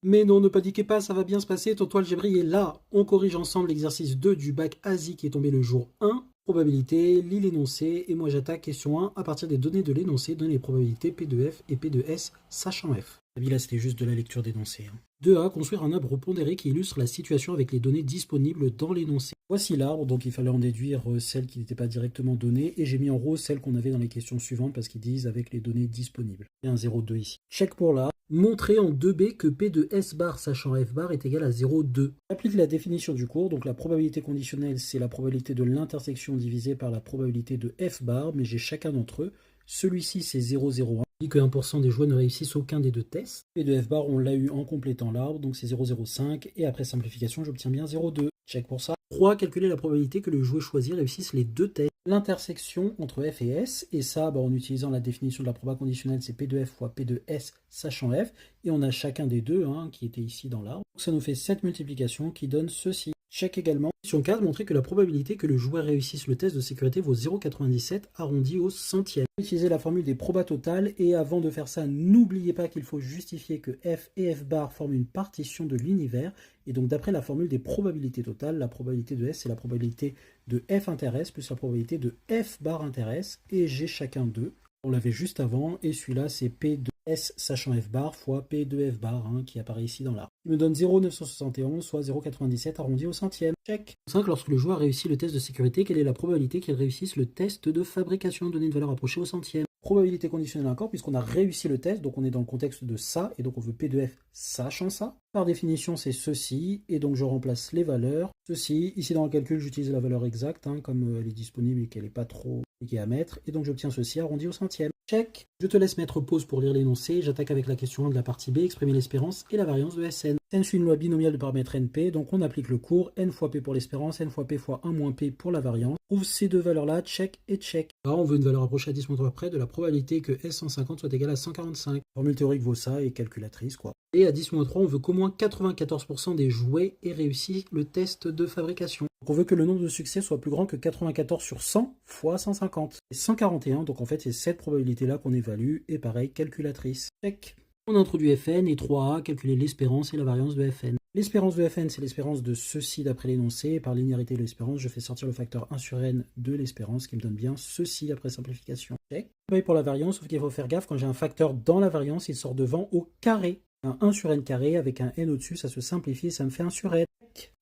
Mais non, ne paniquez pas, ça va bien se passer, tonton Algébri est là. On corrige ensemble l'exercice 2 du bac ASI qui est tombé le jour 1. Probabilité, lis l'énoncé, et moi j'attaque question 1 à partir des données de l'énoncé, donner les probabilités P de F et P de S, sachant F. Là, c'était juste de la lecture d'énoncé. 2A, construire un arbre pondéré qui illustre la situation avec les données disponibles dans l'énoncé. Voici l'arbre, donc il fallait en déduire celles qui n'étaient pas directement données, et j'ai mis en rose celles qu'on avait dans les questions suivantes parce qu'ils disent avec les données disponibles. Il y a un 0,2 ici. Check pour là. Montrer en 2B que P de S bar sachant F bar est égal à 0,2. J'applique la définition du cours, donc la probabilité conditionnelle c'est la probabilité de l'intersection divisée par la probabilité de F bar, mais j'ai chacun d'entre eux. Celui-ci c'est 0,01. On dit que 1% des joueurs ne réussissent aucun des deux tests. P de F bar on l'a eu en complétant l'arbre, donc c'est 0,05, et après simplification j'obtiens bien 0,2. Check pour ça. 3. Calculer la probabilité que le jouet choisi réussisse les deux tests. L'intersection entre F et S, et ça en utilisant la définition de la proba conditionnelle, c'est P de F fois P de S sachant F, et on a chacun des deux qui était ici dans l'arbre. Donc ça nous fait cette multiplication qui donne ceci. Check également. Question 4, montrer que la probabilité que le joueur réussisse le test de sécurité vaut 0,97 arrondi au centième. Utilisez la formule des probas totales, et avant de faire ça, n'oubliez pas qu'il faut justifier que F et F bar forment une partition de l'univers, et donc d'après la formule des probabilités totales, la probabilité de S c'est la probabilité de F inter S plus la probabilité de F bar inter S, et j'ai chacun d'eux. On l'avait juste avant, et celui-là c'est P de S sachant F bar fois P de F bar qui apparaît ici dans l'arbre. Il me donne 0,971, soit 0,97 arrondi au centième. Check. 5. Lorsque le joueur réussit le test de sécurité, quelle est la probabilité qu'il réussisse le test de fabrication? Donner une valeur approchée au centième. Probabilité conditionnelle encore, puisqu'on a réussi le test, donc on est dans le contexte de ça, et donc on veut P de F sachant ça. Par définition, c'est ceci, et donc je remplace les valeurs. Ceci, ici dans le calcul, j'utilise la valeur exacte, comme elle est disponible et qu'elle n'est pas trop compliquée à mettre, et donc j'obtiens ceci arrondi au centième. Check. Je te laisse mettre pause pour lire l'énoncé. J'attaque avec la question 1 de la partie B, exprimer l'espérance et la variance de Sn. Sn suit une loi binomiale de paramètre NP, donc on applique le cours, n fois P pour l'espérance, n fois P fois 1 moins P pour la variance. Trouve ces deux valeurs-là, check et check. Là, on veut une valeur approchée à 10 moins près de la probabilité que S150 soit égale à 145. Formule théorique vaut ça et calculatrice, quoi. Et à 10 moins 3, on veut qu'au moins 94% des jouets aient réussi le test de fabrication. Donc on veut que le nombre de succès soit plus grand que 94 sur 100 fois 150. C'est 141, donc en fait c'est cette probabilité-là qu'on évalue, et pareil, calculatrice. Check. On introduit Fn, et 3a, calculer l'espérance et la variance de Fn. L'espérance de Fn, c'est l'espérance de ceci d'après l'énoncé, et par linéarité de l'espérance, je fais sortir le facteur 1 sur n de l'espérance, qui me donne bien ceci après simplification. Check. Pareil pour la variance, sauf qu'il faut faire gaffe, quand j'ai un facteur dans la variance, il sort devant au carré. Un 1 sur n carré avec un n au-dessus, ça se simplifie et ça me fait 1 sur n.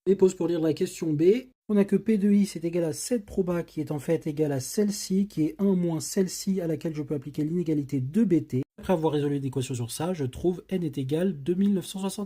Et pause pour lire la question B. On a que P de I c'est égal à cette proba qui est en fait égale à celle-ci, qui est 1 moins celle-ci à laquelle je peux appliquer l'inégalité de BT. Après avoir résolu l'équation sur ça, je trouve n est égal à 2960.